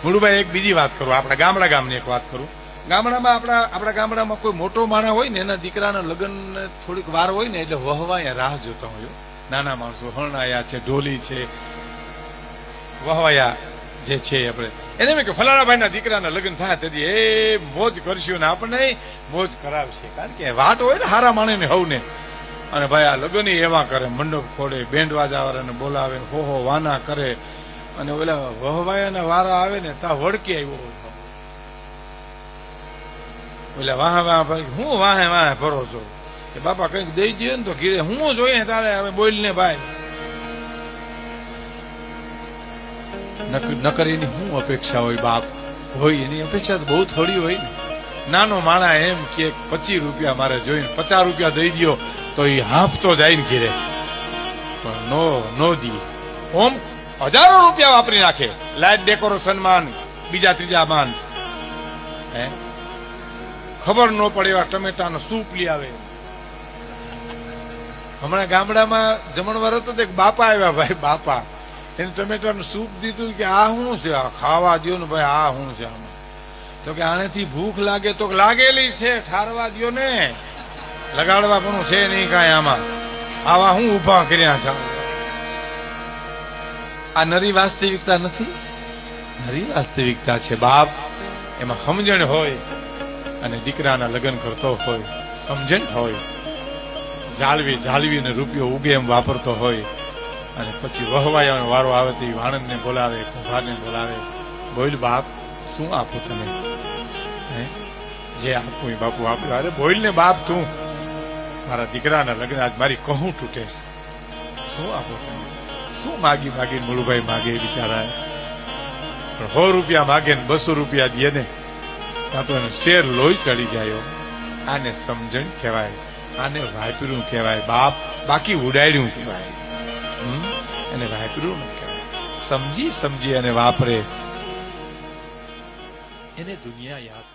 મુળુભાઈ એક બીજી વાત કરું, આપણા ગામની એક વાત કરું. ગામડામાં આપણા ગામડામાં કોઈ મોટો માણસ હોય ને, એના દીકરાના લગ્ન થોડીક વાર હોય ને, એટલે વહવાયા રાહ જોતા હોય. નાના માણસો હરણાયા છે, ઢોલી છે, વહવાયા જે છે આપણે એને મેં કે ફલાણાભાઈ ના દીકરાના લગ્ન થાય તેથી એ મોજ કરશું ને આપણને મોજ કરાવશે. કારણ કે વાટ હોય ને હારા માણે ને હવ ને. અને ભાઈ આ લગ્ન એવા કરે, મંડપ ખોડે, બેન્ડ વાજા વાળાને બોલાવે, હોહો વાના કરે, અને ઓલા વહવાયાના વારા આવે ને તા વળકી આવ્યો હોય. ઓલા વાહ હું વાહે ભરો છો કે બાપા કઈક દઈ દે ને તો ઘીરે હું જોઈએ તારે હવે બોલ ને ભાઈ. નકર એની શું અપેક્ષા હોય બાપ હોય, એની અપેક્ષા તો બહુ થોડી હોય ને. નાનો માણા એમ કે 25 રૂપિયા મારે જોઈને 50 રૂપિયા દઈ દો તો એ હાંફતો જાય ને ઘીરે, પણ નો દી. ઓમ હજારો રૂપિયા વાપરી નાખે, લાઇટ ડેકોરેશન માન, બીજા ત્રીજા માન, હે ખબર ન પડે એવા ટમેટાનો સૂપ લઈ આવે. હમણાં ગામડામાં જમણવાર હતો તો એક બાપા આવ્યા, ભાઈ બાપા એને ટમેટાનું સૂપ દીધું કે આ શું છે, આ ખાવા દો ને ભાઈ, આ શું છે આમાં? તો કે આનેથી ભૂખ લાગે તો લાગેલી છે, ઠારવા દો ને, લગાડવા પણ છે નહીં કાંઈ આમાં, આવા હું ઉભા કર્યા છે. આ નરી વાસ્તવિકતા નથી, નરી વાસ્તવિકતા છે બાપ. એમાં સમજણ હોય અને દીકરાના લગ્ન કરતો હોય, સમજણ હોય, જાળવીને રૂપિયો ઉગે એમ વાપરતો હોય, અને પછી વહવાયાનો વારો આવે તો વાણંદને બોલાવે, કુંભારને બોલાવે, બોલ બાપ શું આપું તને, જે આપું એ બાપુ આપ્યું. અરે બોલ ને બાપ, તું મારા દીકરાના લગ્ન આજ મારી કહું તૂટે છે, શું આપું તને? શું માગીને મુળુભાઈ માગે બિચારા, પણ 100 રૂપિયા માગે ને 200 રૂપિયા દે ને ત્યાં તો એને શેર લોહી ચડી જાય. આને સમજણ કહેવાય, આને વાપર્યું કહેવાય બાપ, બાકી ઉડાડ્યું કહેવાય. એને વાપર્યું ન કહેવાય. સમજી અને વાપરે એને દુનિયા યાદ